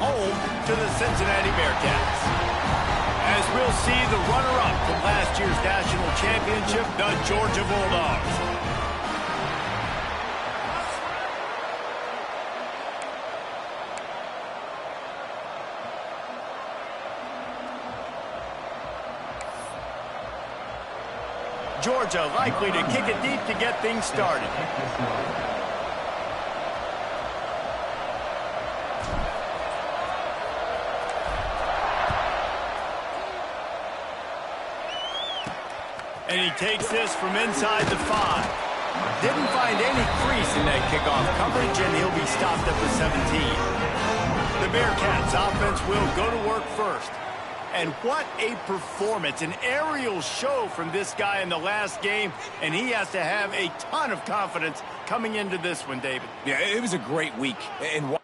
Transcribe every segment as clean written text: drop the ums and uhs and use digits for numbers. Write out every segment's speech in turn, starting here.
home to the Cincinnati Bearcats. As we'll see the runner-up from last year's national championship, the Georgia Bulldogs. Georgia likely to kick it deep to get things started. And he takes this from inside the 5. Didn't find any crease in that kickoff coverage, and he'll be stopped at the 17. The Bearcats offense will go to work first. And what a performance, an aerial show from this guy in the last game, and he has to have a ton of confidence coming into this one, David. Yeah, it was a great week. And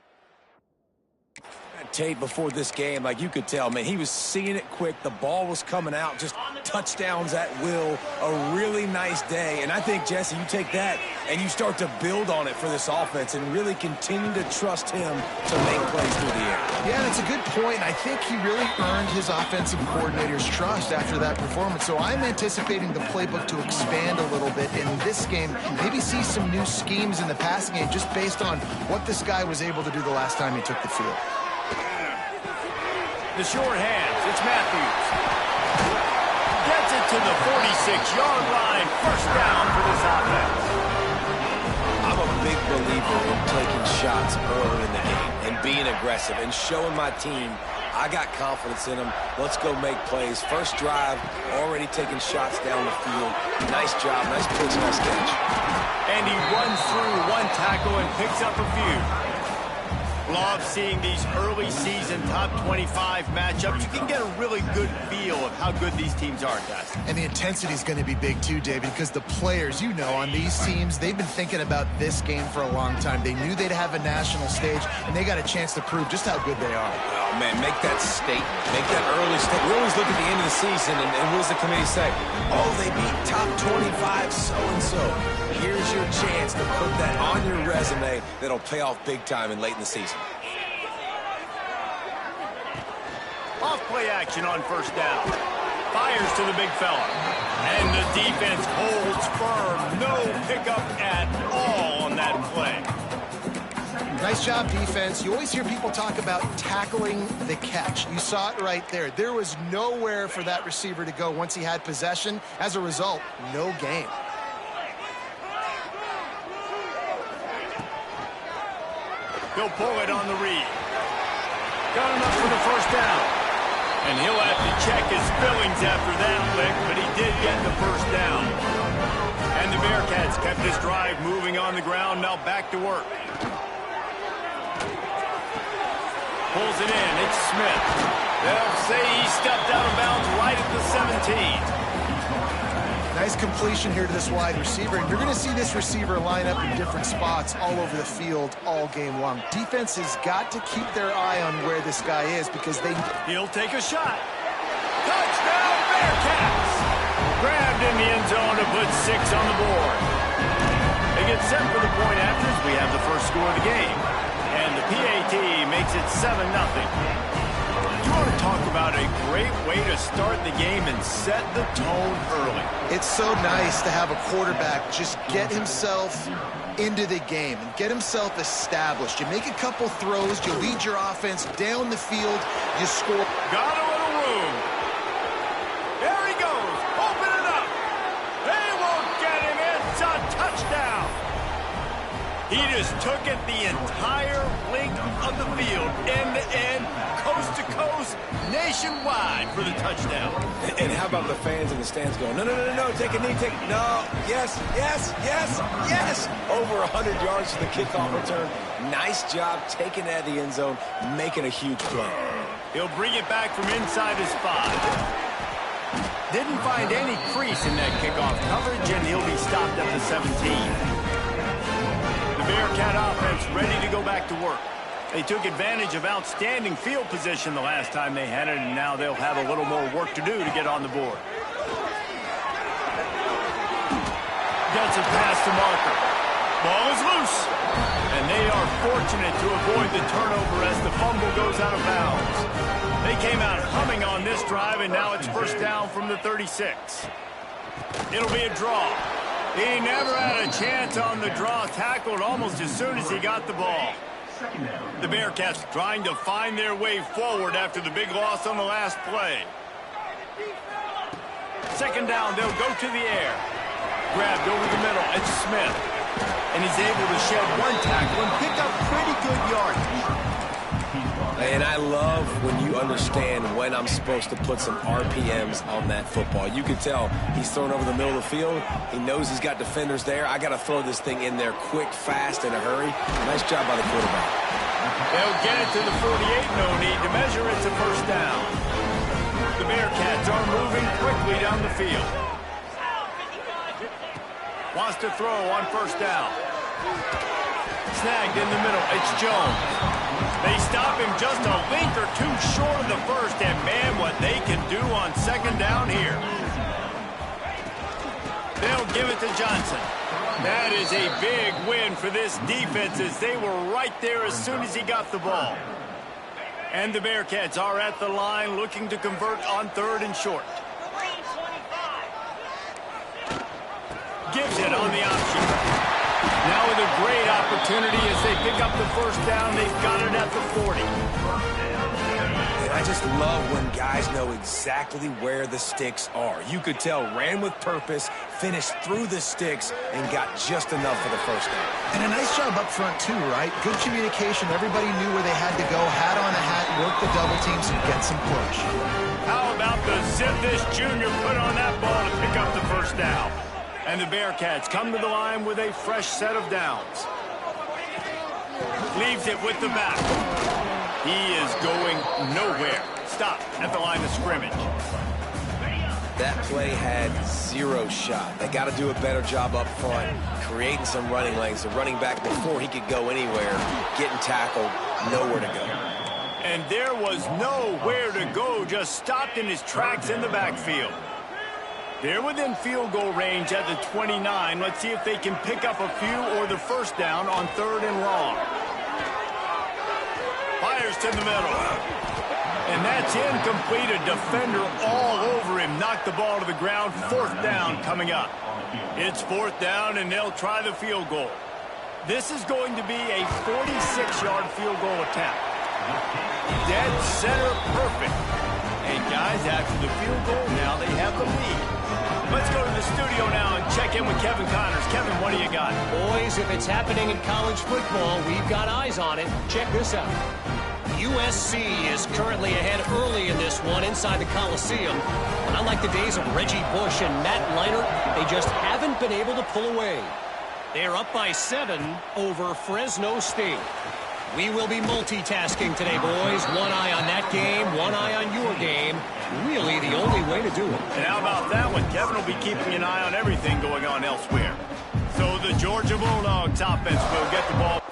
tape before this game, like you could tell, man, he was seeing it quick. The ball was coming out, just touchdowns at will. A really nice day. And I think, Jesse, you take that and you start to build on it for this offense and really continue to trust him to make plays through the air. Yeah, that's a good point. I think he really earned his offensive coordinator's trust after that performance. So I'm anticipating the playbook to expand a little bit in this game. Maybe see some new schemes in the passing game just based on what this guy was able to do the last time he took the field. The short hands, it's Matthews. Gets it to the 46-yard line. First down for this offense. I'm a big believer in taking shots early in the game and being aggressive and showing my team I got confidence in them. Let's go make plays. First drive, already taking shots down the field. Nice job, nice pitch, nice catch. And he runs through one tackle and picks up a few. Love seeing these early season top 25 matchups. You can get a really good feel of how good these teams are, guys. And the intensity is going to be big too, David, because the players, you know, on these teams, they've been thinking about this game for a long time. They knew they'd have a national stage, and they got a chance to prove just how good they are. Oh, man, make that statement. Make that early statement. We always look at the end of the season, and what does the committee say? Oh, they beat top 25 so-and-so. Here's your chance to put that on your resume that'll pay off big time and late in the season. Off play action on first down. Fires to the big fella. And the defense holds firm. No pickup at all on that play. Nice job, defense. You always hear people talk about tackling the catch. You saw it right there. There was nowhere for that receiver to go once he had possession. As a result, no gain. He'll pull it on the read. Got enough for the first down. And he'll have to check his fillings after that lick, but he did get the first down. And the Bearcats kept this drive moving on the ground, now back to work. Pulls it in, it's Smith. They'll say he stepped out of bounds right at the 17. Nice completion here to this wide receiver, and you're going to see this receiver line up in different spots all over the field all game long. Defense has got to keep their eye on where this guy is because they... He'll take a shot. Touchdown, Bearcats! Grabbed in the end zone to put 6 on the board. They get set for the point after as we have the first score of the game. And the PAT makes it 7-0. You want to talk about a great way to start the game and set the tone early. It's so nice to have a quarterback just get himself into the game and get himself established. You make a couple throws, you lead your offense down the field, you score. Got a little room. There he goes. Open it up. They won't get him. It's a touchdown. He just took it the entire length of the field, end to end, coast to coast, nationwide for the touchdown. And how about the fans in the stands going, no, no, no, no, take a knee, take, no, yes, yes, yes, yes. Over 100 yards to the kickoff return. Nice job taking it out of the end zone, making a huge play. He'll bring it back from inside his 5. Didn't find any crease in that kickoff coverage, and he'll be stopped at the 17. Bearcat offense ready to go back to work. They took advantage of outstanding field position the last time they had it, and now they'll have a little more work to do to get on the board. Gets it past the marker. Ball is loose. And they are fortunate to avoid the turnover as the fumble goes out of bounds. They came out humming on this drive, and now it's first down from the 36. It'll be a draw. He never had a chance on the draw, tackled almost as soon as he got the ball. The Bearcats trying to find their way forward after the big loss on the last play. Second down, they'll go to the air. Grabbed over the middle, it's Smith. And he's able to shed one tackle and pick up pretty good yardage. And I love when you understand when I'm supposed to put some RPMs on that football. You can tell he's thrown over the middle of the field. He knows he's got defenders there. I got to throw this thing in there quick, fast, in a hurry. Nice job by the quarterback. They'll get it to the 48. No need to measure. It's a first down. The Bearcats are moving quickly down the field. Wants to throw on first down. Snagged in the middle. It's Jones. They stop him just a link or two short of the first, and man, what they can do on second down here. They'll give it to Johnson. That is a big win for this defense as they were right there as soon as he got the ball. And the Bearcats are at the line looking to convert on third and short. Gives it on the option. Now with a great opportunity as they pick up the first down. They've got it at the 40. And I just love when guys know exactly where the sticks are. You could tell ran with purpose, finished through the sticks, and got just enough for the first down. And a nice job up front, too, right? Good communication. Everybody knew where they had to go. Hat on a hat, work the double teams, and get some push. How about the zip this junior put on that ball to pick up the first down? And the Bearcats come to the line with a fresh set of downs. Leaves it with the back. He is going nowhere. Stop at the line of scrimmage. That play had zero shot. They got to do a better job up front, creating some running lanes. The running back, before he could go anywhere, getting tackled, nowhere to go. And there was nowhere to go, just stopped in his tracks in the backfield. They're within field goal range at the 29. Let's see if they can pick up a few or the first down on third and long. Fires to the middle. And that's incomplete. A defender all over him. Knocked the ball to the ground. Fourth down coming up. It's fourth down, and they'll try the field goal. This is going to be a 46-yard field goal attempt. Dead center perfect. And guys, after the field goal, now they have the lead. Let's go to the studio now and check in with Kevin Connors. Kevin, what do you got? Boys, if it's happening in college football, we've got eyes on it. Check this out. USC is currently ahead early in this one inside the Coliseum. But unlike the days of Reggie Bush and Matt Leinart, they just haven't been able to pull away. They're up by 7 over Fresno State. We will be multitasking today, boys. One eye on that game, one eye on your game. Really the only way to do it. And how about that one? Kevin will be keeping an eye on everything going on elsewhere. So the Georgia Bulldogs offense will get the ball.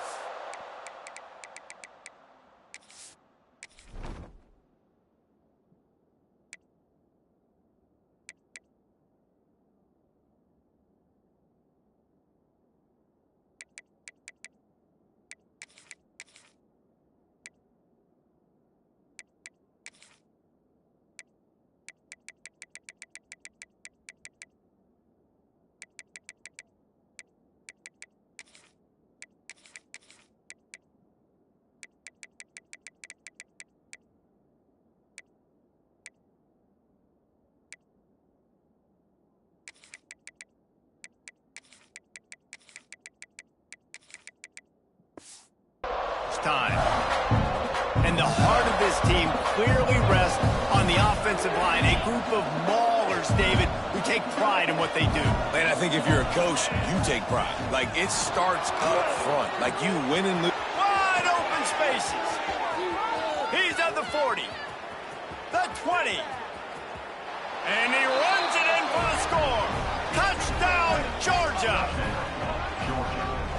Time. And the heart of this team clearly rests on the offensive line. A group of maulers, David, who take pride in what they do. Man, I think if you're a coach, you take pride. Like, it starts up front. Like, you win and lose. Wide open spaces. He's at the 40. The 20. And he runs it in for the score. Touchdown, Georgia.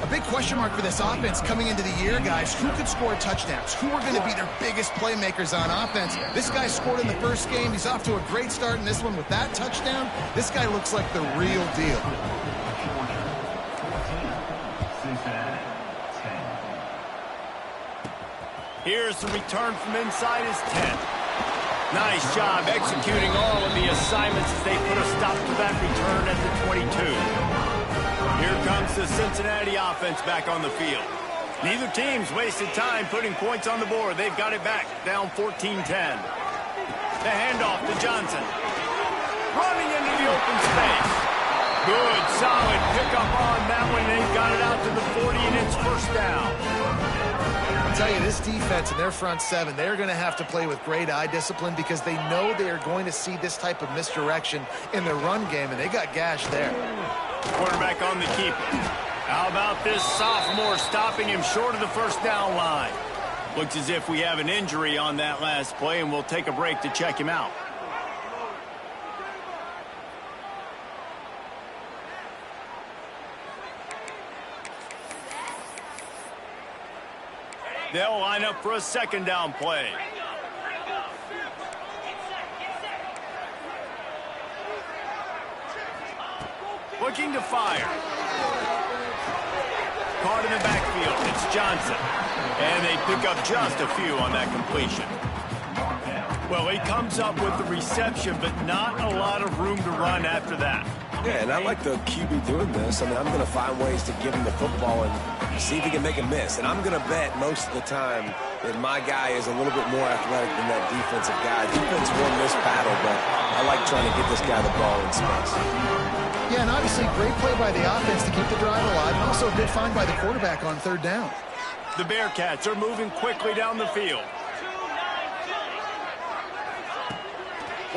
A big question mark for this offense coming into the year, guys. Who could score touchdowns? Who are going to be their biggest playmakers on offense? This guy scored in the first game. He's off to a great start in this one with that touchdown. This guy looks like the real deal. Here's the return from inside his 10. Nice job executing all of the assignments as they put a stop to that return at the 22. Here comes the Cincinnati offense back on the field. Neither team's wasted time putting points on the board. They've got it back, down 14-10. The handoff to Johnson. Running into the open space. Good, solid pickup on that one. They've got it out to the 40, and it's first down. I'll tell you, this defense and their front seven, they're going to have to play with great eye discipline because they know they are going to see this type of misdirection in their run game, and they got gashed there. Quarterback on the keeper. How about this sophomore stopping him short of the first down line? Looks as if we have an injury on that last play, and we'll take a break to check him out. They'll line up for a second down play. Looking to fire. Caught in the backfield. It's Johnson. And they pick up just a few on that completion. Well, he comes up with the reception, but not a lot of room to run after that. Yeah, and I like the QB doing this. I mean, I'm going to find ways to give him the football and see if he can make a miss. And I'm going to bet most of the time that my guy is a little bit more athletic than that defensive guy. Defense won this battle, but I like trying to get this guy the ball in space. Yeah, and obviously great play by the offense to keep the drive alive, and also a good find by the quarterback on third down. The Bearcats are moving quickly down the field.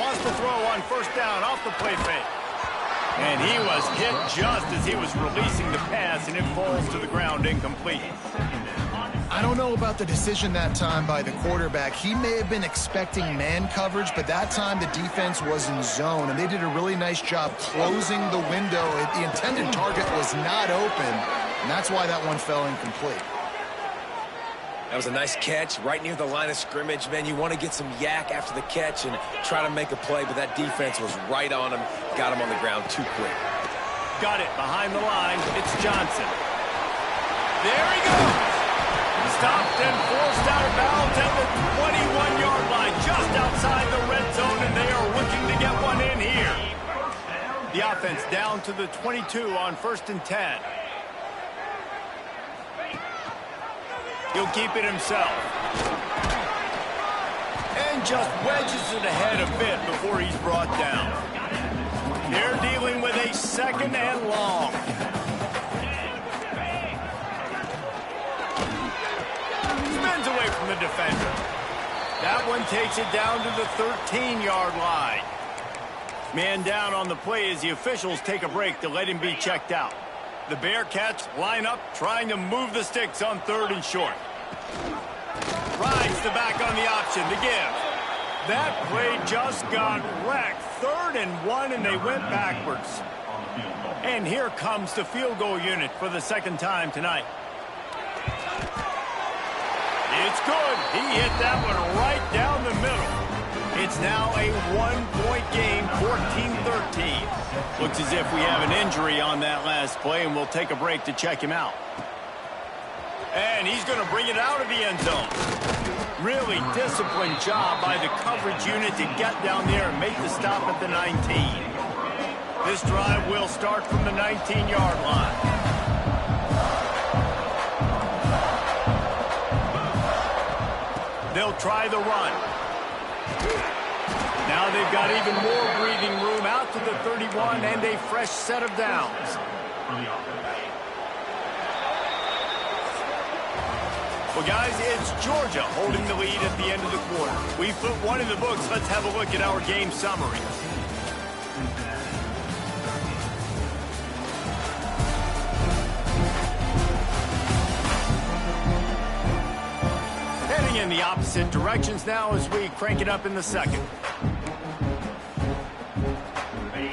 Wants to throw on first down off the play fake. And he was hit just as he was releasing the pass, and it falls to the ground incomplete. I don't know about the decision that time by the quarterback. He may have been expecting man coverage, but that time the defense was in zone, and they did a really nice job closing the window. The intended target was not open, and that's why that one fell incomplete. That was a nice catch right near the line of scrimmage. Man, you want to get some yak after the catch and try to make a play, but that defense was right on him. Got him on the ground too quick. Got it behind the line. It's Johnson. There he goes. Stopped and forced out of bounds at the 21-yard line, just outside the red zone, and they are looking to get one in here. The offense down to the 22 on 1st and 10. He'll keep it himself. And just wedges it ahead a bit before he's brought down. They're dealing with a second and long. Spins away from the defender. That one takes it down to the 13-yard line. Man down on the play as the officials take a break to let him be checked out. The Bearcats line up, trying to move the sticks on 3rd and short. Rides the back on the option to give. That play just got wrecked. 3rd and 1, and they went backwards. And here comes the field goal unit for the second time tonight. It's good. He hit that one right down the middle. It's now a 1-point game, 14-13. Looks as if we have an injury on that last play, and we'll take a break to check him out. And he's going to bring it out of the end zone. Really disciplined job by the coverage unit to get down there and make the stop at the 19. This drive will start from the 19-yard line. They'll try the run. Now they've got even more breathing room out to the 31 and a fresh set of downs. Well, guys, it's Georgia holding the lead at the end of the quarter. We've put one in the books. Let's have a look at our game summary. Heading in the opposite directions now as we crank it up in the second.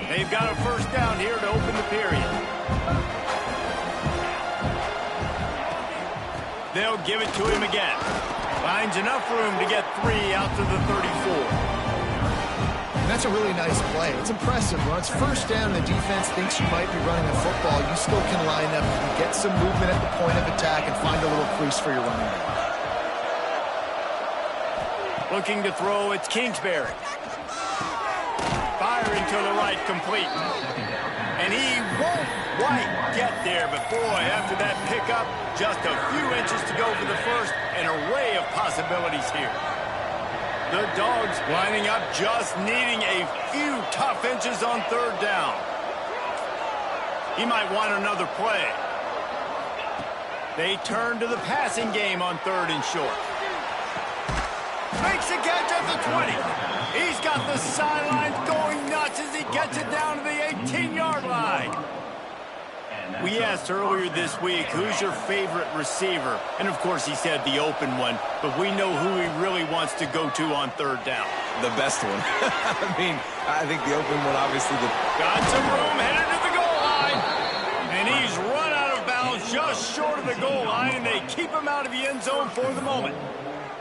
They've got a first down here to open the period. They'll give it to him again. Finds enough room to get 3 out to the 34. And that's a really nice play. It's impressive. When it's first down, the defense thinks you might be running the football. You still can line up, you can get some movement at the point of attack and find a little crease for your running back. Looking to throw, it's Kingsbury. Firing to the right, complete. And he won't quite get there, but boy, after that pickup, just a few inches to go for the first, an array of possibilities here. The Dogs lining up, just needing a few tough inches on third down. He might want another play. They turn to the passing game on third and short. Makes a catch at the 20. He's got the sidelines going nuts as he gets it down to the 18-yard line. We asked earlier this week, who's your favorite receiver? And, of course, he said the open one, but we know who he really wants to go to on third down. The best one. I think the open one, obviously. Got some room, headed to the goal line. And he's run out of bounds just short of the goal line, and they keep him out of the end zone for the moment.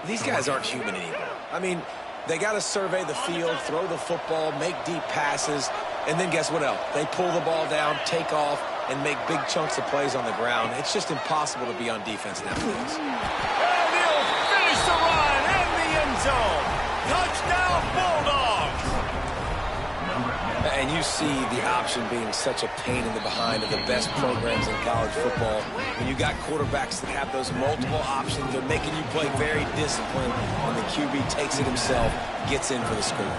These guys aren't human anymore. They got to survey the field, throw the football, make deep passes, and then guess what else? They pull the ball down, take off, and make big chunks of plays on the ground. It's just impossible to be on defense nowadays. And he'll finish the run in the end zone. Touchdown, Bulldogs! And you see the option being such a pain in the behind of the best programs in college football. When you got quarterbacks that have those multiple options, they're making you play very disciplined, and the QB takes it himself, gets in for the score.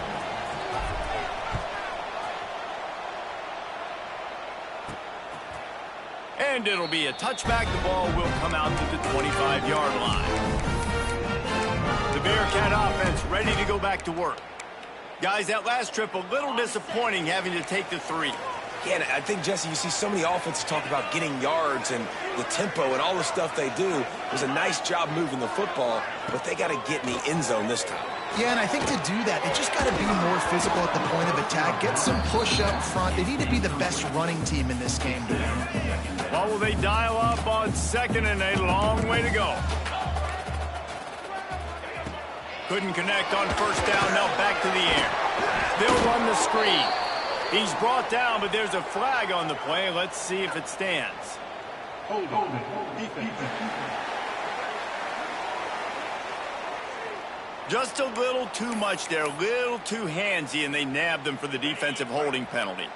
And it'll be a touchback. The ball will come out to the 25-yard line. The Bearcat offense ready to go back to work. Guys, that last trip a little disappointing having to take the 3. Yeah, and I think, Jesse, you see so many offenses talk about getting yards and the tempo and all the stuff they do. It was a nice job moving the football, but they got to get in the end zone this time. Yeah, and I think to do that, they just got to be more physical at the point of attack. Get some push up front. They need to be the best running team in this game. Well, will they dial up on second and a long way to go? Couldn't connect on first down. Now back to the air. They'll run the screen. He's brought down, but there's a flag on the play. Let's see if it stands. Just a little too much there, a little too handsy, and they nabbed them for the defensive holding penalty.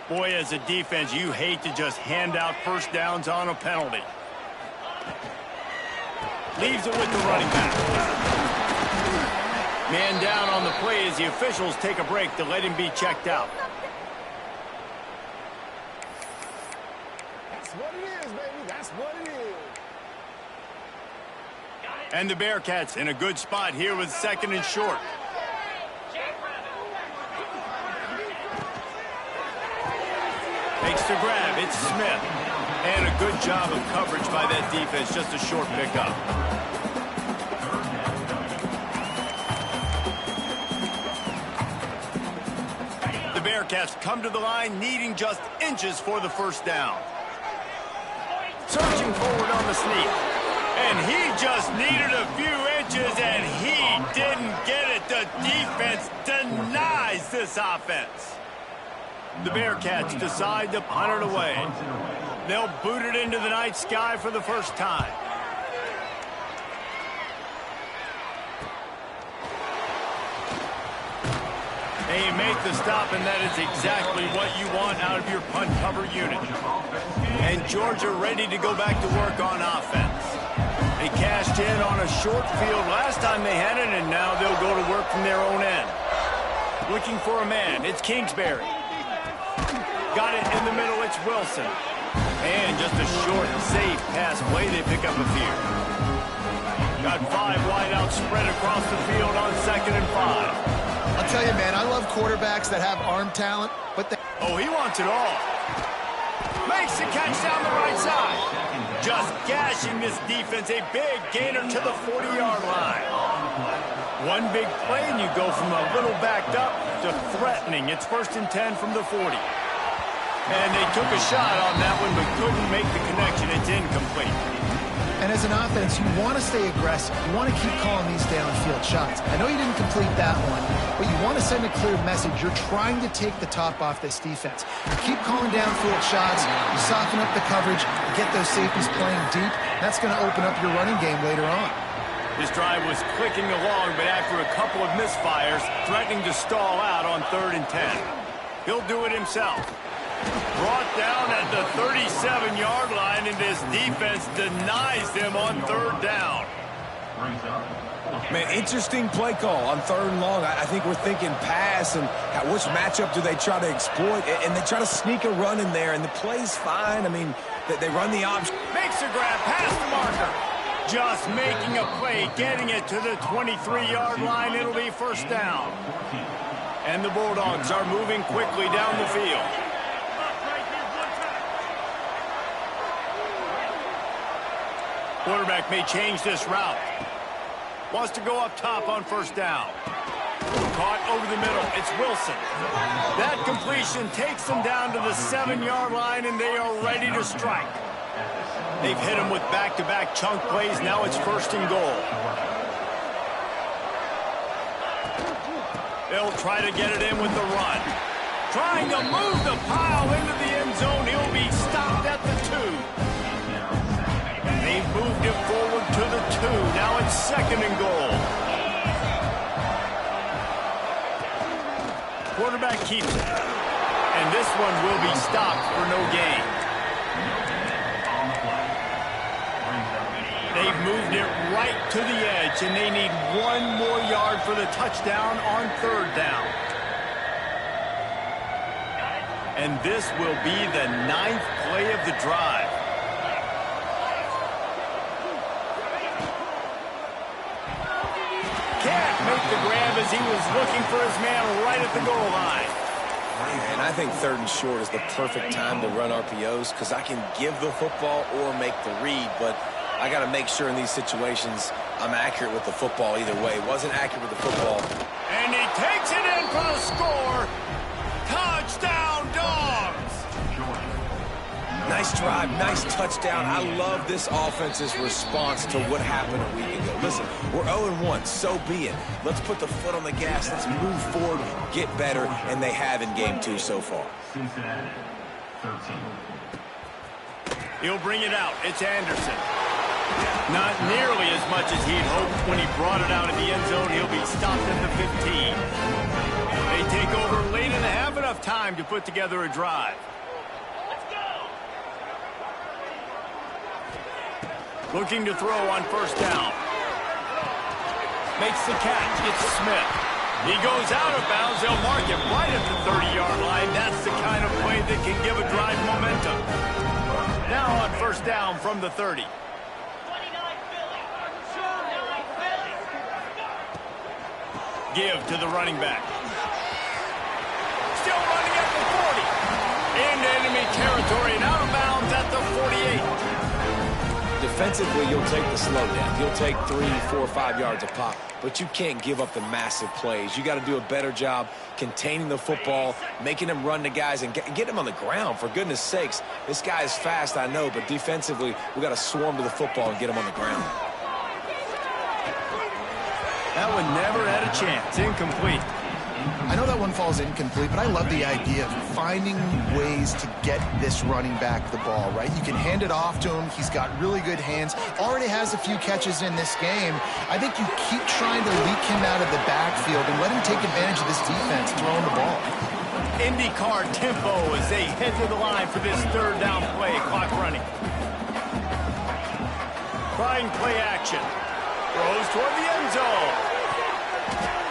Boy, as a defense, you hate to just hand out first downs on a penalty. Leaves it with the running back. Man down on the play as the officials take a break to let him be checked out. That's what it is, baby. That's what it is. And the Bearcats in a good spot here with second and short. Makes the grab. It's Smith. And a good job of coverage by that defense. Just a short pickup. The Bearcats come to the line needing just inches for the first down. Searching forward on the sneak. And he just needed a few inches, and he didn't get it. The defense denies this offense. The Bearcats decide to punt it away. They'll boot it into the night sky for the first time. They make the stop, and that is exactly what you want out of your punt cover unit. And Georgia ready to go back to work on offense. They cashed in on a short field last time they had it, and now they'll go to work from their own end. Looking for a man. It's Kingsbury. Got it in the middle. It's Wilson. And just a short, safe pass play. They pick up a few. Got 5 wideouts spread across the field on 2nd and 5. I'll tell you, man, I love quarterbacks that have arm talent, but they... Oh, he wants it all. Makes the catch down the right side. Just gashing this defense. A big gainer to the 40-yard line. One big play, and you go from a little backed up to threatening. It's 1st and 10 from the 40. And they took a shot on that one, but couldn't make the connection. It's incomplete. And as an offense, you want to stay aggressive. You want to keep calling these downfield shots. I know you didn't complete that one, but you want to send a clear message. You're trying to take the top off this defense. You keep calling downfield shots. You soften up the coverage. You get those safeties playing deep. That's going to open up your running game later on. This drive was clicking along, but after a couple of misfires, threatening to stall out on 3rd and 10. He'll do it himself. Brought down at the 37-yard line, and this defense denies them on 3rd down. Man, interesting play call on 3rd and long. I think we're thinking pass, and which matchup do they try to exploit? And they try to sneak a run in there, and the play's fine. I mean, they run the option. Makes a grab past the marker. Just making a play, getting it to the 23-yard line. It'll be 1st down. And the Bulldogs are moving quickly down the field. Quarterback may change this route. Wants to go up top on 1st down. Caught over the middle. It's Wilson. That completion takes them down to the 7-yard line, and they are ready to strike. They've hit him with back-to-back chunk plays. Now it's 1st and goal. They'll try to get it in with the run. Trying to move the pile into the end zone. He'll be stopped at the 2. They've moved it forward to the 2. Now it's 2nd and goal. Quarterback keeps it. And this one will be stopped for no gain. They've moved it right to the edge, and they need 1 more yard for the touchdown on 3rd down. And this will be the 9th play of the drive. Can't make the grab as he was looking for his man right at the goal line. And I think 3rd and short is the perfect time to run RPOs because I can give the football or make the read, but I got to make sure in these situations I'm accurate with the football either way. Wasn't accurate with the football. And he takes it in for the score. Touchdown, Dogs! Nice drive, nice touchdown. I love this offense's response to what happened a week ago. Listen, we're 0-1, so be it. Let's put the foot on the gas. Let's move forward, get better, and they have in game 2 so far. Cincinnati, 13. He'll bring it out. It's Anderson. Not nearly as much as he'd hoped when he brought it out in the end zone. He'll be stopped at the 15. They take over late and have enough time to put together a drive. Looking to throw on 1st down. Makes the catch. It's Smith. He goes out of bounds. They'll mark him right at the 30-yard line. That's the kind of play that can give a drive momentum. Now on 1st down from the 30. Give to the running back. Still running at the 40. Into enemy territory and out of bounds at the 48. Defensively, you'll take the slow down. You'll take 3, 4, 5 yards a pop, but you can't give up the massive plays. You got to do a better job containing the football, making them run to guys, and get them on the ground, for goodness sakes. This guy is fast, I know, but defensively, we got to swarm to the football and get him on the ground. That one never had a chance. Incomplete. I know that one falls incomplete, but I love the idea of finding ways to get this running back the ball, right? You can hand it off to him. He's got really good hands. Already has a few catches in this game. I think you keep trying to leak him out of the backfield and let him take advantage of this defense throwing the ball. IndyCar tempo as they head to the line for this 3rd down play. Clock running. Trying play action. Throws toward the end zone.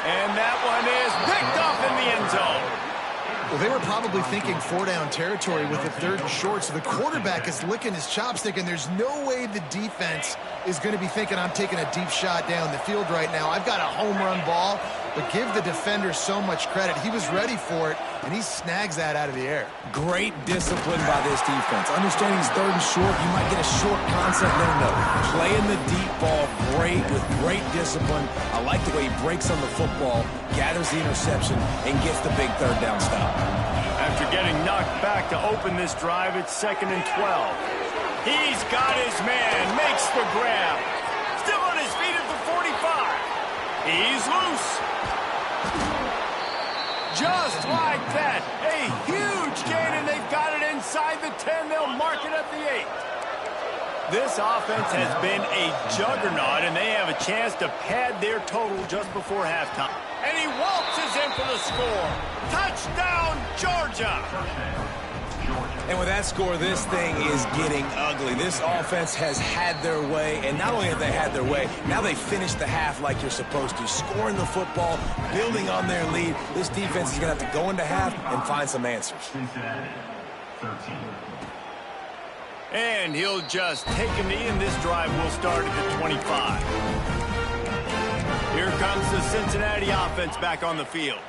And that one is picked up in the end zone. Well, they were probably thinking 4-down territory with a 3rd and short, so the quarterback is licking his chops thinking there's no way the defense is going to be thinking I'm taking a deep shot down the field right now. I've got a home run ball, but give the defender so much credit. He was ready for it, and he snags that out of the air. Great discipline by this defense. Understanding he's 3rd and short, you might get a short concept. No. Playing the deep ball with great discipline. I like the way he breaks on the football, gathers the interception, and gets the big 3rd down stop. After getting knocked back to open this drive, it's 2nd and 12. He's got his man, makes the grab. Still on his feet at the 45. He's loose. Just like that. A huge gain, and they've got it inside the 10. They'll mark it at the 8. This offense has been a juggernaut, and they have a chance to pad their total just before halftime. And he waltzes in for the score. Touchdown, Georgia! And with that score, this thing is getting ugly. This offense has had their way, and not only have they had their way, now they finished the half like you're supposed to, scoring the football, building on their lead. This defense is going to have to go into half and find some answers. Cincinnati, 13. And he'll just take a knee, and this drive will start at the 25. Here comes the Cincinnati offense back on the field.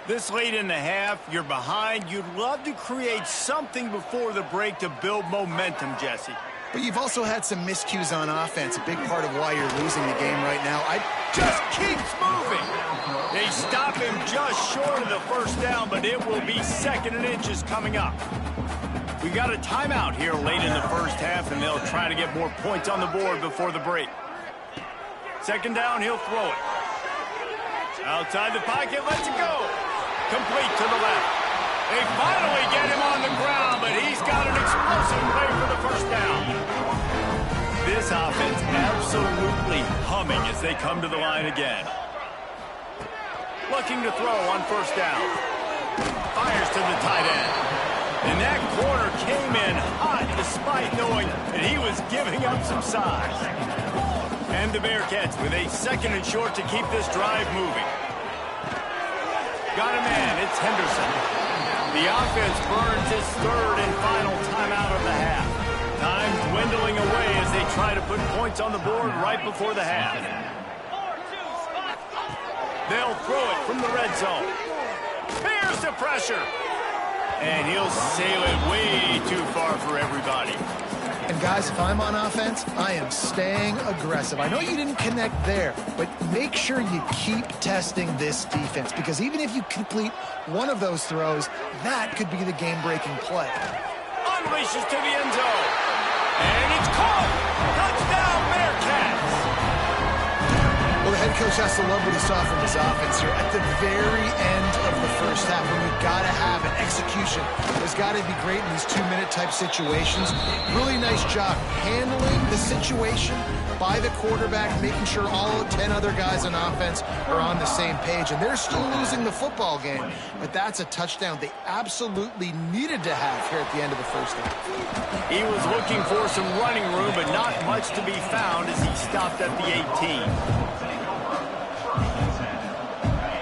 This late in the half, you're behind. You'd love to create something before the break to build momentum, Jesse. But you've also had some miscues on offense, a big part of why you're losing the game right now. Just keeps moving. They stop him just short of the first down, but it will be 2nd and inches coming up. We got a timeout here late in the first half, and they'll try to get more points on the board before the break. 2nd down, he'll throw it. Outside the pocket, lets it go. Complete to the left. They finally get him on the ground, but he's got an explosive play for the first down. This offense absolutely humming as they come to the line again. Looking to throw on 1st down. Fires to the tight end. And that corner came in hot despite knowing that he was giving up some size. And the Bearcats with a 2nd and short to keep this drive moving. Got a man, it's Henderson. The offense burns its 3rd and final timeout of the half. Time dwindling away as they try to put points on the board right before the half. They'll throw it from the red zone. Here's the pressure. And he'll sail it way too far for everybody. And guys, if I'm on offense, I am staying aggressive. I know you didn't connect there, but make sure you keep testing this defense, because even if you complete one of those throws, that could be the game-breaking play. Unleashes to the end zone. And it's caught. Touchdown, Bearcats. Well, the head coach has to love what he saw from his offense here. At the very end of the first half, when we've got to have an execution, there's got to be great in these 2-minute type situations. Really nice job handling the situation by the quarterback, making sure all 10 other guys on offense are on the same page. And they're still losing the football game, but that's a touchdown they absolutely needed to have here at the end of the first half. He was looking for some running room, but not much to be found as he stopped at the 18.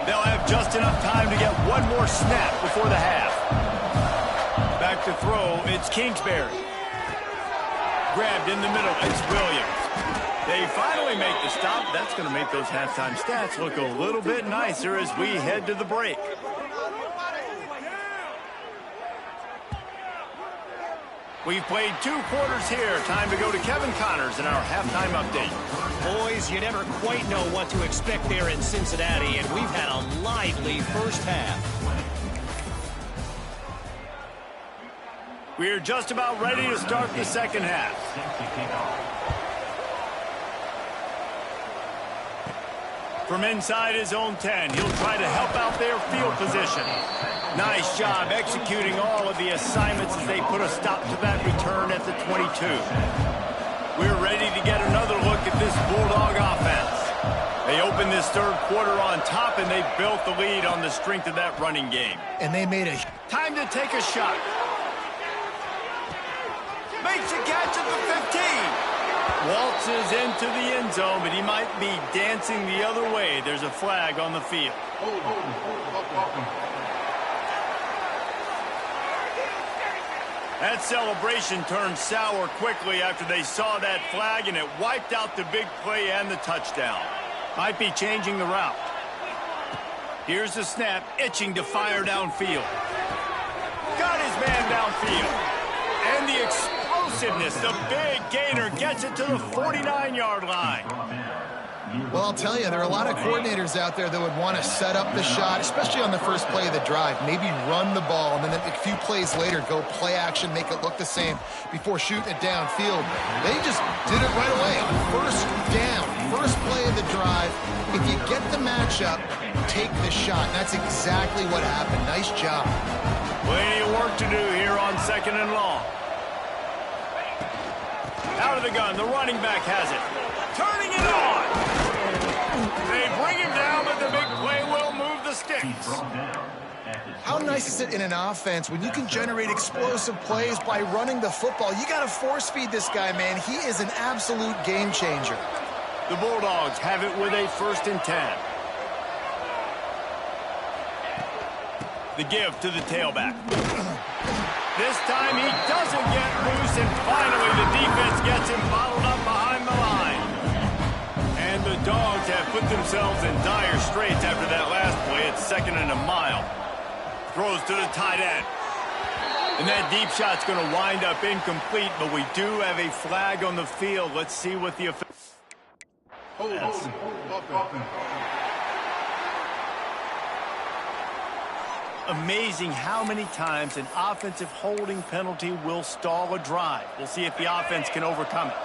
They'll have just enough time to get one more snap before the half. Back to throw, it's Kingsbury. Grabbed in the middle, it's Williams. They finally make the stop. That's going to make those halftime stats look a little bit nicer as we head to the break. We've played 2 quarters here. Time to go to Kevin Connors in our halftime update. Boys, you never quite know what to expect there in Cincinnati, and we've had a lively first half. We're just about ready to start the 2nd half. From inside his own 10, he'll try to help out their field position. Nice job executing all of the assignments as they put a stop to that return at the 22. We're ready to get another look at this Bulldog offense. They opened this 3rd quarter on top, and they built the lead on the strength of that running game. And they made a... Time to take a shot. Makes a catch at the 15. Waltzes into the end zone, but he might be dancing the other way. There's a flag on the field. That celebration turned sour quickly after they saw that flag, and it wiped out the big play and the touchdown. Might be changing the route. Here's the snap, itching to fire downfield. Got his man downfield. And the explosiveness, the big gainer gets it to the 49-yard line. Well, I'll tell you, there are a lot of coordinators out there that would want to set up the shot, especially on the first play of the drive, maybe run the ball, and then a few plays later go play action, make it look the same before shooting it downfield. They just did it right away. First down, first play of the drive. If you get the matchup, take the shot. And that's exactly what happened. Nice job. Plenty of work to do here on 2nd and long. Out of the gun, the running back has it. Turning it on. They bring him down, but the big play will move the sticks. How nice is it in an offense when you can generate explosive plays by running the football? You got to force feed this guy, man. He is an absolute game changer. The Bulldogs have it with a 1st and 10. The give to the tailback. This time he doesn't get loose, and finally the defense gets him bottled up behind the line. And the Dogs have put themselves in dire straits after that last play. It's 2nd and a mile. Throws to the tight end. And that deep shot's going to wind up incomplete, but we do have a flag on the field. Let's see what the official... Amazing how many times an offensive holding penalty will stall a drive. We'll see if the offense can overcome it.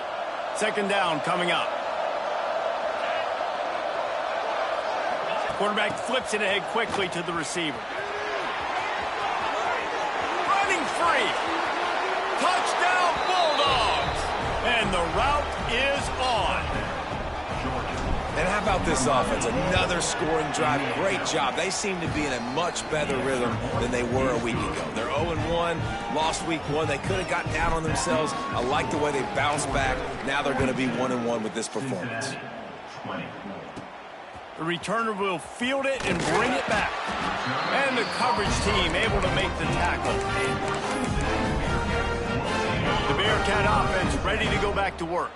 2nd down coming up. Quarterback flips it ahead quickly to the receiver. Running free. Touchdown Bulldogs. And the route is on. And how about this offense? Another scoring drive. Great job. They seem to be in a much better rhythm than they were a week ago. They're 0-1, lost week 1. They could have gotten down on themselves. I like the way they bounced back. Now they're going to be 1-1 with this performance. The returner will field it and bring it back. And the coverage team able to make the tackle. The Bearcat offense ready to go back to work.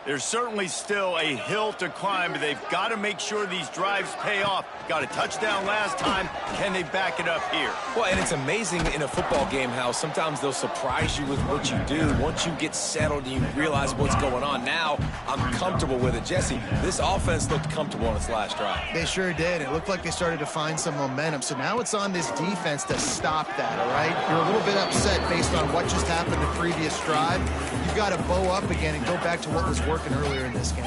There's certainly still a hill to climb, but they've got to make sure these drives pay off. Got a touchdown last time. Can they back it up here? Well, and it's amazing in a football game how sometimes they'll surprise you with what you do. Once you get settled and you realize what's going on, now I'm comfortable with it. Jesse, this offense looked comfortable on its last drive. They sure did. It looked like they started to find some momentum. So now it's on this defense to stop that, all right? You're a little bit upset based on what just happened the previous drive. You've got to bow up again and go back to what was working earlier in this game.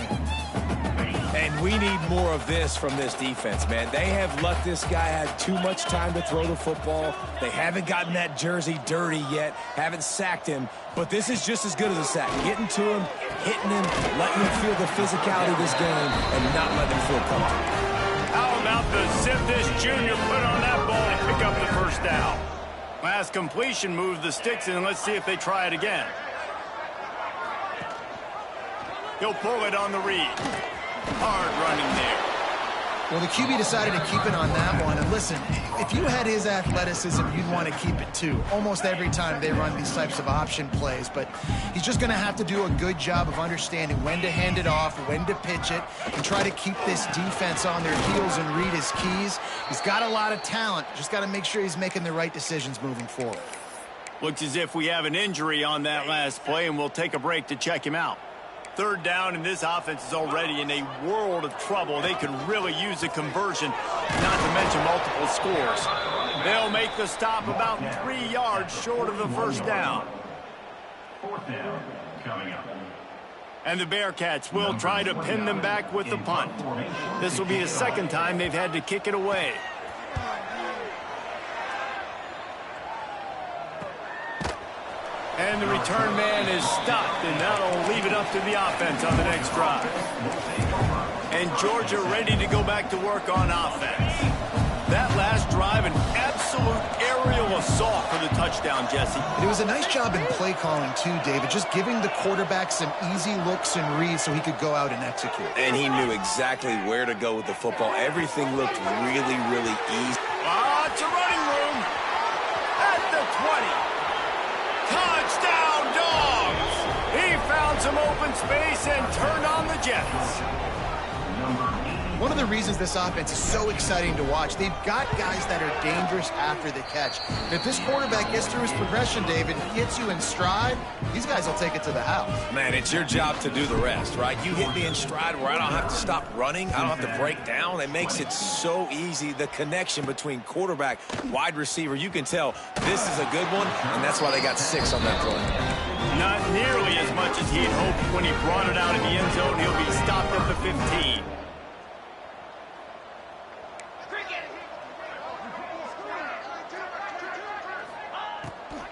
And we need more of this from this defense, man. They have let this guy have too much time to throw the football. They haven't gotten that jersey dirty yet, haven't sacked him. But this is just as good as a sack. Getting to him, hitting him, letting him feel the physicality of this game, and not letting him feel comfortable. How about the zip this junior put on that ball to pick up the 1st down? Last completion moved the sticks, and let's see if they try it again. He'll pull it on the read. Hard running there. Well, the QB decided to keep it on that one. And listen, if you had his athleticism, you'd want to keep it too. Almost every time they run these types of option plays. But he's just going to have to do a good job of understanding when to hand it off, when to pitch it, and try to keep this defense on their heels and read his keys. He's got a lot of talent. Just got to make sure he's making the right decisions moving forward. Looks as if we have an injury on that last play, and we'll take a break to check him out. 3rd down, and this offense is already in a world of trouble. They could really use a conversion, not to mention multiple scores. They'll make the stop about 3 yards short of the 1st down. 4th down coming up. And the Bearcats will try to pin them back with the punt. This will be the 2nd time they've had to kick it away. And the return man is stopped, and that'll leave it up to the offense on the next drive. And Georgia ready to go back to work on offense. That last drive, an absolute aerial assault for the touchdown, Jesse. It was a nice job in play calling, too, David, just giving the quarterback some easy looks and reads so he could go out and execute. And he knew exactly where to go with the football. Everything looked really, really easy. Lots of running room at the 20. Touchdown, Dogs! He found some open space and turned on the Jets. One of the reasons this offense is so exciting to watch, they've got guys that are dangerous after the catch. If this quarterback gets through his progression, David, he hits you in stride, these guys will take it to the house. Man, it's your job to do the rest, right? You hit me in stride where I don't have to stop running. I don't have to break down. It makes it so easy. The connection between quarterback, wide receiver, you can tell this is a good one, and that's why they got 6 on that play. Not nearly as much as he'd hoped when he brought it out in the end zone. He'll be stopped at the 15.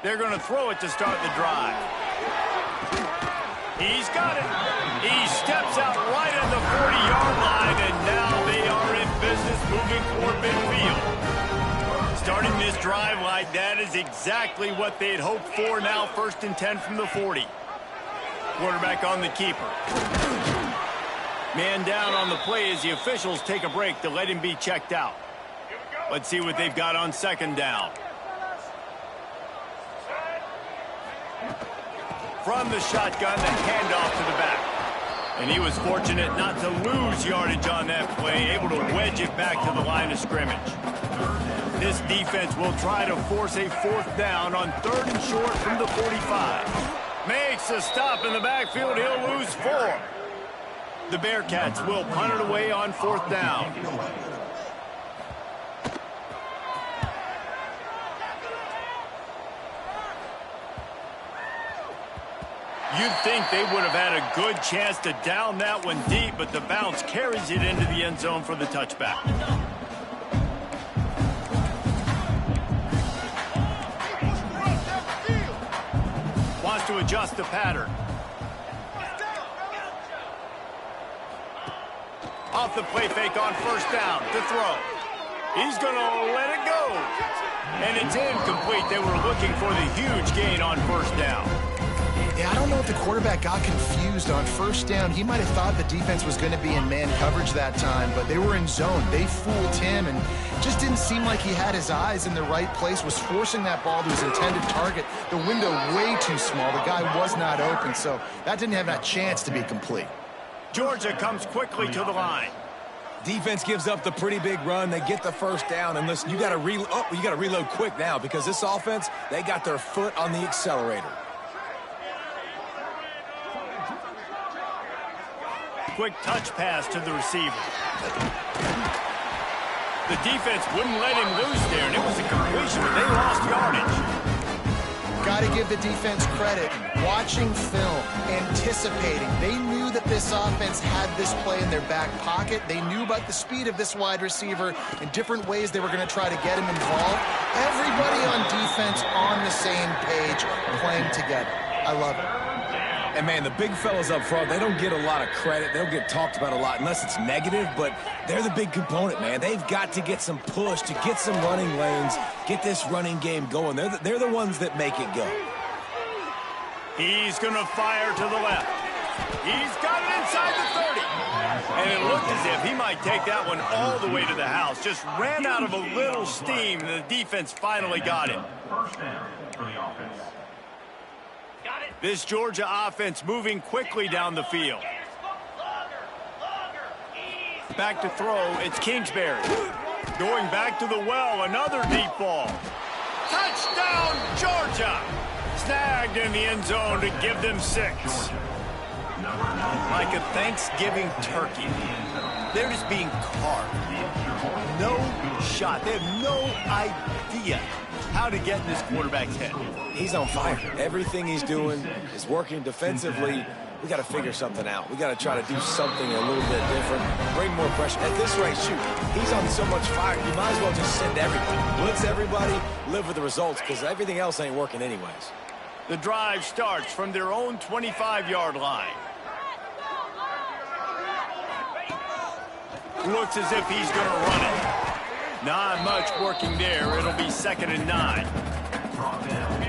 They're going to throw it to start the drive. He's got it. He steps out right at the 40-yard line, and now they are in business moving toward midfield. Starting this drive like that is exactly what they'd hoped for. Now 1st and 10 from the 40. Quarterback on the keeper. Man down on the play as the officials take a break to let him be checked out. Let's see what they've got on 2nd down. From the shotgun, the handoff to the back. And he was fortunate not to lose yardage on that play, able to wedge it back to the line of scrimmage. This defense will try to force a 4th down on 3rd and short from the 45. Makes a stop in the backfield. He'll lose 4. The Bearcats will punt it away on 4th down. You'd think they would have had a good chance to down that one deep, but the bounce carries it into the end zone for the touchback. Wants to adjust the pattern. Off the play fake on 1st down to throw. He's going to let it go. And it's incomplete. They were looking for the huge gain on 1st down. Yeah, I don't know if the quarterback got confused on 1st down. He might have thought the defense was going to be in man coverage that time, but they were in zone. They fooled him and just didn't seem like he had his eyes in the right place, was forcing that ball to his intended target. The window way too small. The guy was not open, so that didn't have that chance to be complete. Georgia comes quickly to the line. Defense gives up the pretty big run. They get the 1st down, and listen, you got to reload quick now because this offense, they got their foot on the accelerator. Quick touch pass to the receiver. The defense wouldn't let him loose there, and it was a completion, but they lost yardage. Got to give the defense credit. Watching film, anticipating. They knew that this offense had this play in their back pocket. They knew about the speed of this wide receiver in different ways they were going to try to get him involved. Everybody on defense on the same page, playing together. I love it. And, man, the big fellas up front, they don't get a lot of credit. They don't get talked about a lot unless it's negative, but they're the big component, man. They've got to get some push, to get some running lanes, get this running game going. They're the ones that make it go. He's going to fire to the left. He's got it inside the 30. And it looked as if he might take that one all the way to the house. Just ran out of a little steam, and the defense finally got him. 1st down for the offense. This Georgia offense moving quickly down the field. Back to throw, it's Kingsbury. Going back to the well, another deep ball. Touchdown, Georgia! Snagged in the end zone to give them 6. Like a Thanksgiving turkey. They're just being carved. No shot. They have no idea how to get in this quarterback's head. He's on fire. Everything he's doing is working defensively. We got to figure something out. We got to try to do something a little bit different, bring more pressure. At this rate, shoot, he's on so much fire, you might as well just send everybody. Blitz everybody, live with the results, because everything else ain't working anyways. The drive starts from their own 25-yard line. Looks as if he's going to run it. Not much working there. It'll be 2nd and 9.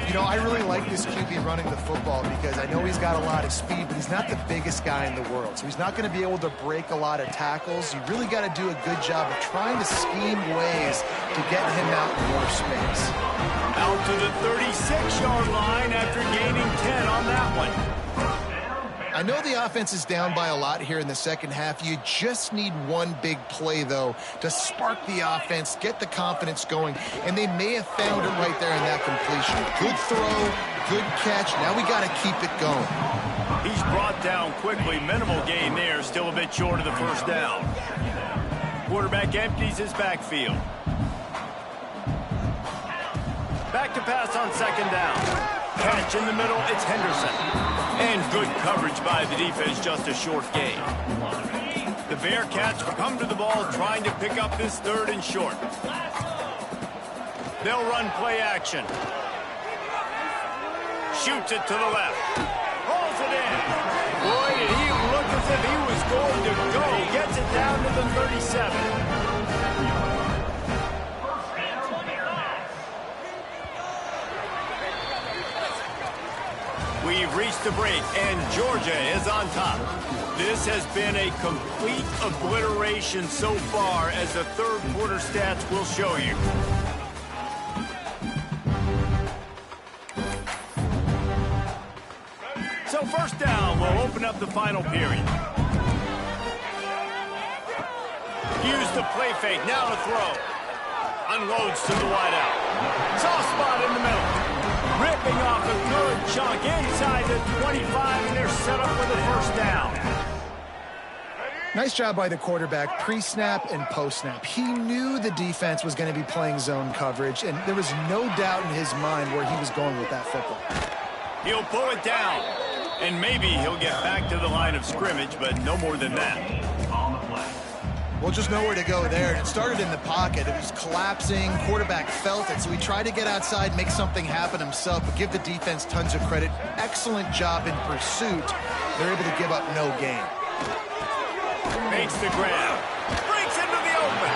You know, I really like this QB running the football because I know he's got a lot of speed, but he's not the biggest guy in the world. So he's not going to be able to break a lot of tackles. You really got to do a good job of trying to scheme ways to get him out in more space. Out to the 36-yard line after gaining 10 on that one. I know the offense is down by a lot here in the second half. You just need one big play, though, to spark the offense, get the confidence going, and they may have found it right there in that completion. Good throw, good catch. Now we got to keep it going. He's brought down quickly. Minimal gain there. Still a bit short of the 1st down. Quarterback empties his backfield. Back to pass on 2nd down. Catch in the middle, it's Henderson. And good coverage by the defense, just a short gain. The Bearcats come to the ball trying to pick up this 3rd and short. They'll run play action. Shoots it to the left. Rolls it in. it. He looked as if he was going to go. Gets it down to the 37. We've reached the break, and Georgia is on top. This has been a complete obliteration so far, as the third quarter stats will show you. So first down, we'll open up the final period. Use the play fake, now to throw. Unloads to the wideout. Soft spot in the middle. Ripping off a good chunk inside the 25, and they're set up for the first down. Nice job by the quarterback, pre-snap and post-snap. He knew the defense was going to be playing zone coverage, and there was no doubt in his mind where he was going with that football. He'll pull it down, and maybe he'll get back to the line of scrimmage, but no more than that. Well, just nowhere to go there. It started in the pocket. It was collapsing. Quarterback felt it, so he tried to get outside, make something happen himself, but give the defense tons of credit. Excellent job in pursuit. They're able to give up no gain. Makes the grab. Breaks into the open.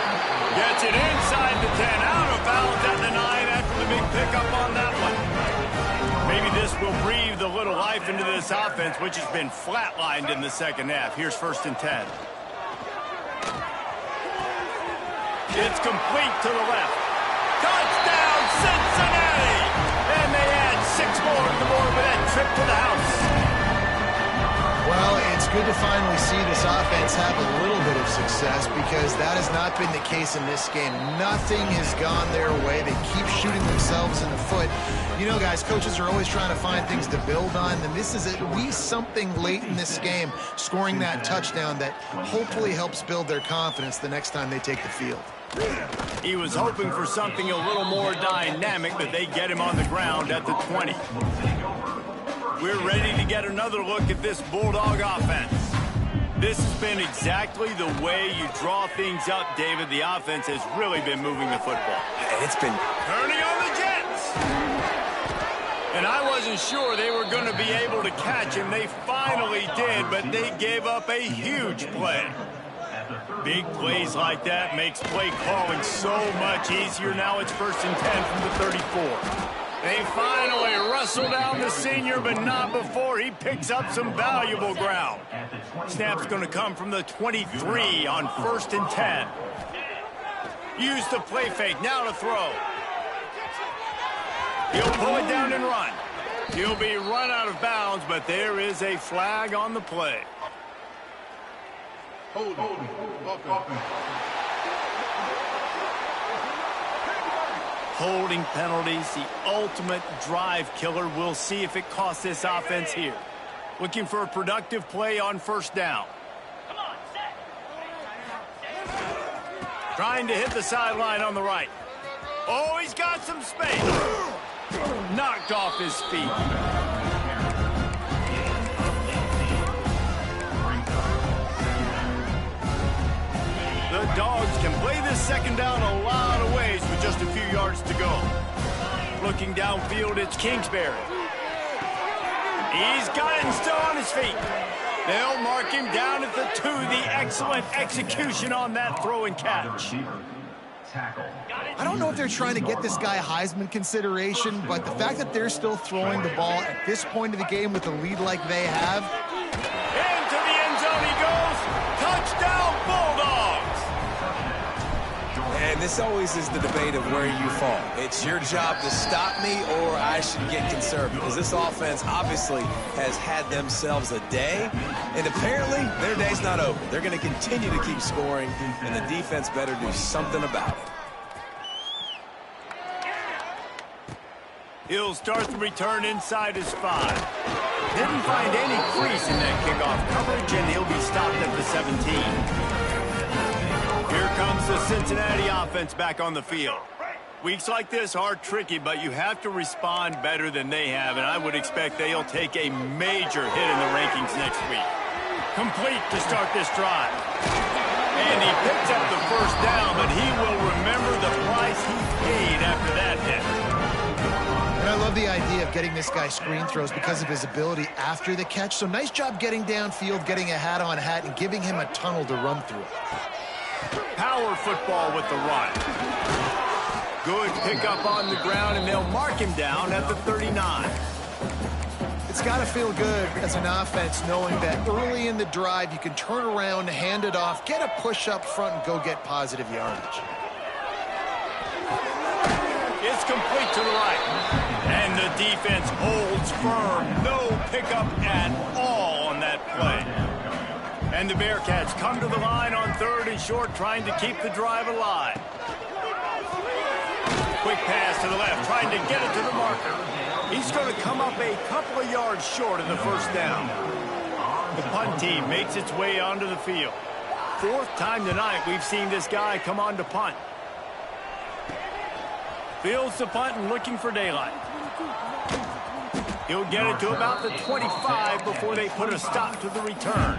Gets it inside the 10. Out of bounds at the 9 after the big pickup on that one. Maybe this will breathe a little life into this offense, which has been flatlined in the second half. Here's 1st and 10. It's complete to the left. Touchdown, Cincinnati! And they add 6 more to the board with that trip to the house. Well, it's good to finally see this offense have a little bit of success, because that has not been the case in this game. Nothing has gone their way. They keep shooting themselves in the foot. You know, guys, coaches are always trying to find things to build on, and this is at least something late in this game, scoring that touchdown that hopefully helps build their confidence the next time they take the field. He was hoping for something a little more dynamic, but they get him on the ground at the 20. We're ready to get another look at this Bulldog offense. This has been exactly the way you draw things up, David. The offense has really been moving the football. It's been Turning on the Jets. And I wasn't sure they were going to be able to catch him. They finally did, but they gave up a huge play. Big plays like that makes play calling so much easier. Now it's 1st and 10 from the 34. They finally wrestle down the senior, but not before he picks up some valuable ground. Snap's going to come from the 23 on 1st and 10. Use the play fake, now to throw. He'll pull it down and run. He'll be run out of bounds, but there is a flag on the play. Holding penalties, the ultimate drive killer. We'll see if it costs this offense here. Looking for a productive play on 1st down. Trying to hit the sideline on the right. Oh, he's got some space. Knocked off his feet. The Dogs can play this 2nd down a lot of ways with just a few yards to go. Looking downfield, it's Kingsbury. He's got it and still on his feet. They'll mark him down at the 2. The excellent execution on that throw and catch. I don't know if they're trying to get this guy Heisman consideration, but the fact that they're still throwing the ball at this point of the game with a lead like they have. Into the end zone he goes. Touchdown, Bulldogs. And this always is the debate of where you fall. It's your job to stop me, or I should get conservative, because this offense obviously has had themselves a day, and apparently their day's not over. They're going to continue to keep scoring, and the defense better do something about it. He'll start the return inside his 5. Didn't find any crease in that kickoff coverage, and he'll be stopped at the 17. Here comes the Cincinnati offense back on the field. Weeks like this are tricky, but you have to respond better than they have, and I would expect they'll take a major hit in the rankings next week. Complete to start this drive. And he picks up the 1st down, but he will remember the price he paid after that hit. And love the idea of getting this guy screen throws because of his ability after the catch. So nice job getting downfield, getting a hat-on-hat, and giving him a tunnel to run through. Power football with the run. Good pickup on the ground, and they'll mark him down at the 39. It's got to feel good as an offense knowing that early in the drive you can turn around, hand it off, get a push up front, and go get positive yardage. It's complete to the right. And the defense holds firm. No pickup at all on that play. And the Bearcats come to the line on 3rd and short, trying to keep the drive alive. Quick pass to the left, trying to get it to the marker. He's going to come up a couple of yards short of the first down. The punt team makes its way onto the field. 4th time tonight we've seen this guy come on to punt. Fields the punt and looking for daylight. He'll get it to about the 25 before they put a stop to the return.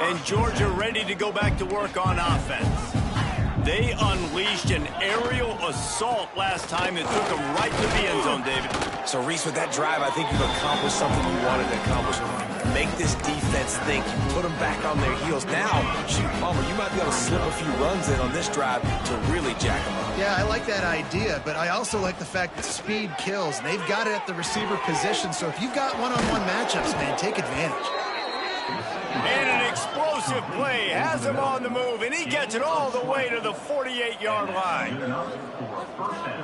And Georgia ready to go back to work on offense. They unleashed an aerial assault last time that took them right to the end zone, David. So, Reese, with that drive, I think you've accomplished something you wanted to accomplish. Make this defense think. You put them back on their heels. Now, shoot, Palmer, you might be able to slip a few runs in on this drive to really jack them up. Yeah, I like that idea, but I also like the fact that speed kills. They've got it at the receiver position, so if you've got one-on-one matchups, man, take advantage. And an explosive play has him on the move, and he gets it all the way to the 48-yard line.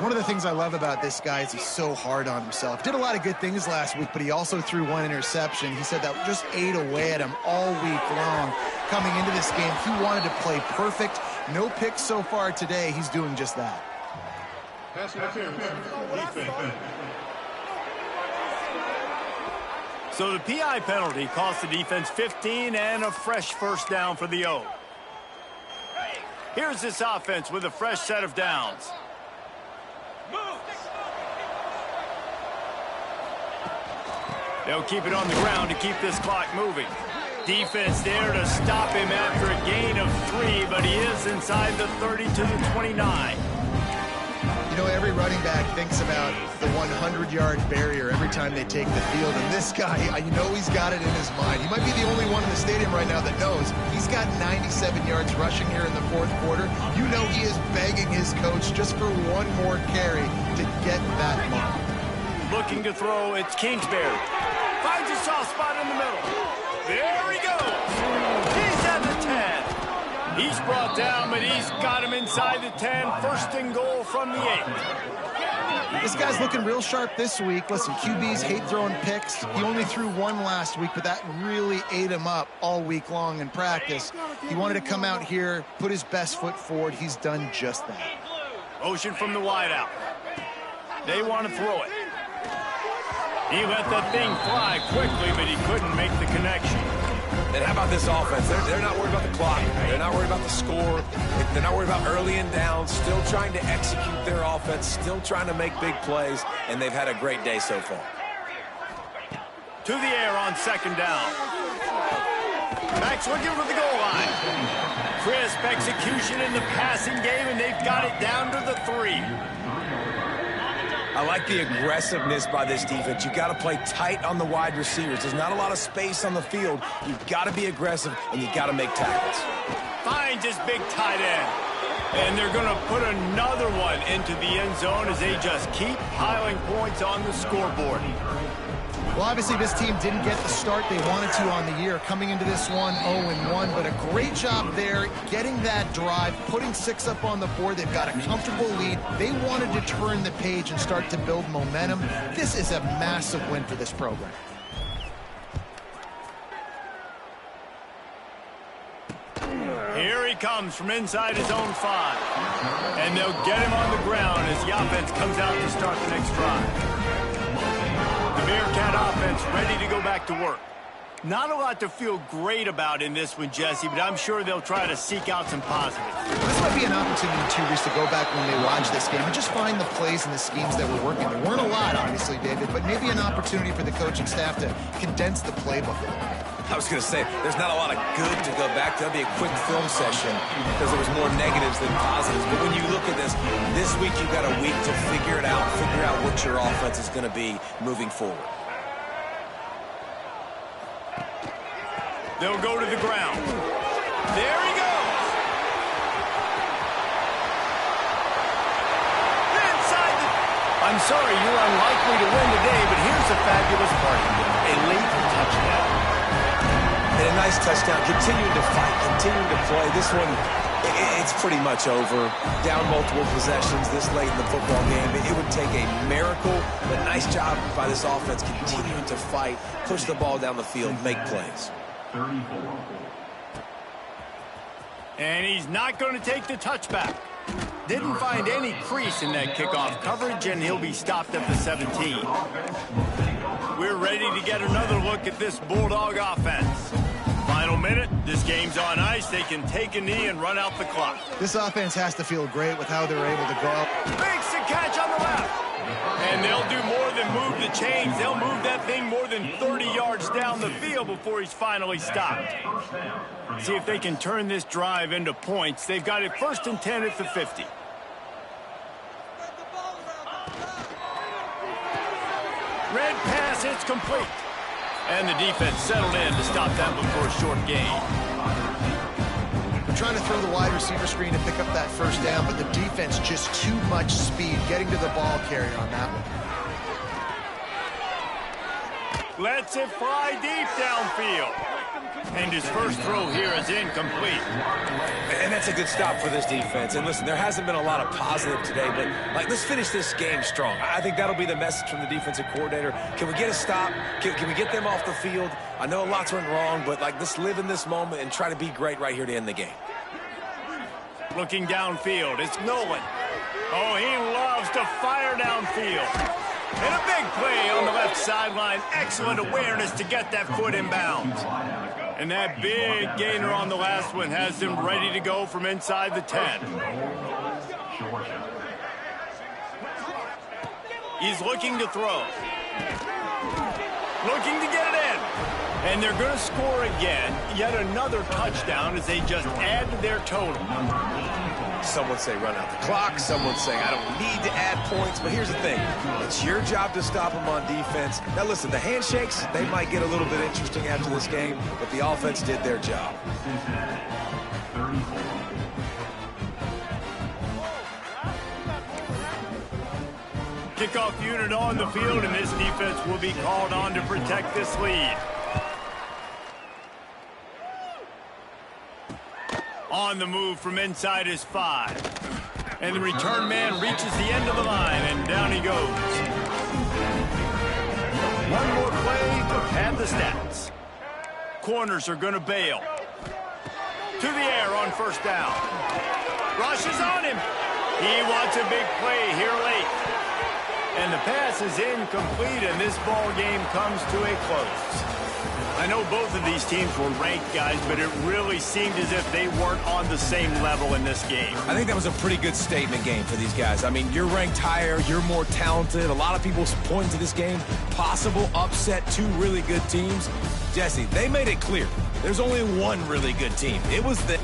One of the things I love about this guy is he's so hard on himself. Did a lot of good things last week, but he also threw one interception. He said that just ate away at him all week long. Coming into this game, he wanted to play perfect. No picks so far today. He's doing just that. So the PI penalty cost the defense 15 and a fresh first down for the O. Here's this offense with a fresh set of downs. They'll keep it on the ground to keep this clock moving. Defense there to stop him after a gain of 3, but he is inside the 30 to the 29. You know, every running back thinks about the 100-yard barrier every time they take the field. And this guy, you know he's got it in his mind. He might be the only one in the stadium right now that knows he's got 97 yards rushing here in the 4th quarter. You know he is begging his coach just for one more carry to get that mark. Looking to throw, it's Kingsbury. Finds a soft spot in the middle. There he goes. He's at the 10. He's brought down, but he's got him inside the 10. 1st and goal from the 8. This guy's looking real sharp this week. Listen, QBs hate throwing picks. He only threw one last week, but that really ate him up all week long in practice. He wanted to come out here, put his best foot forward. He's done just that. Motion from the wideout. They want to throw it. He let that thing fly quickly, but he couldn't make the connection. And how about this offense? They're not worried about the clock. They're not worried about the score. They're not worried about early and down. Still trying to execute their offense. Still trying to make big plays. And they've had a great day so far. To the air on 2nd down. Max looking for the goal line. Crisp execution in the passing game, and they've got it down to the 3. I like the aggressiveness by this defense. You've got to play tight on the wide receivers. There's not a lot of space on the field. You've got to be aggressive, and you've got to make tackles. Finds his big tight end. And they're going to put another one into the end zone as they just keep piling points on the scoreboard. Well, obviously this team didn't get the start they wanted to on the year, coming into this one 0-1, but a great job there getting that drive, putting 6 up on the board. They've got a comfortable lead. They wanted to turn the page and start to build momentum. This is a massive win for this program. Here he comes from inside his own 5. And they'll get him on the ground as the offense comes out to start the next drive. The Bearcat offense ready to go back to work. Not a lot to feel great about in this one, Jesse, but I'm sure they'll try to seek out some positives. This might be an opportunity, too, Reese, to go back when they watch this game and just find the plays and the schemes that were working. There weren't a lot, obviously, David, but maybe an opportunity for the coaching staff to condense the playbook a little bit. I was going to say, there's not a lot of good to go back to. That'll be a quick film session because there was more negatives than positives. But when you look at this week you've got a week to figure it out, figure out what your offense is going to be moving forward. They'll go to the ground. There he goes. Inside the... I'm sorry, you're unlikely to win today, but here's a fabulous party. A late touchdown. And a nice touchdown. Continuing to fight, continuing to play. This one, it's pretty much over. Down multiple possessions this late in the football game. It would take a miracle, but nice job by this offense continuing to fight, push the ball down the field, make plays. 34. And he's not going to take the touchback. Didn't find any crease in that kickoff coverage, and he'll be stopped at the 17. We're ready to get another look at this Bulldog offense. Final minute, this game's on ice. They can take a knee and run out the clock. This offense has to feel great with how they're able to go out. Makes the catch on the left. And they'll do more than move the chains. They'll move that thing more than 30 yards down the field before he's finally stopped. See if they can turn this drive into points. They've got it 1st and 10 at the 50. Red pass, it's complete. And the defense settled in to stop that one for a short gain. They're trying to throw the wide receiver screen to pick up that first down, but the defense just too much speed getting to the ball carrier on that one. Lets it fly deep downfield. And his first throw here is incomplete. And that's a good stop for this defense. And listen, there hasn't been a lot of positive today, but let's finish this game strong. I think that'll be the message from the defensive coordinator. Can we get a stop? Can we get them off the field? I know a lot's went wrong, but let's live in this moment and try to be great right here to end the game. Looking downfield, it's Nolan. Oh, he loves to fire downfield. And a big play on the left sideline. Excellent awareness to get that foot in bounds. And that big gainer on the last one has him ready to go from inside the 10. He's looking to throw. Looking to get it in. And they're going to score again. Yet another touchdown as they just add to their total. Some would say run out the clock. Some would say I don't need to add points. But here's the thing. It's your job to stop them on defense. Now, listen, the handshakes, they might get a little bit interesting after this game, but the offense did their job. Kickoff unit on the field, and this defense will be called on to protect this lead. On the move from inside his 5. And the return man reaches the end of the line, and down he goes. One more play to pad the stats. Corners are going to bail. To the air on first down. Rushes on him. He wants a big play here late. And the pass is incomplete, and this ball game comes to a close. I know both of these teams were ranked, guys, but it really seemed as if they weren't on the same level in this game. I think that was a pretty good statement game for these guys. I mean, you're ranked higher, you're more talented. A lot of people point to this game, possible upset, 2 really good teams. Jesse, they made it clear. There's only one really good team. It was the...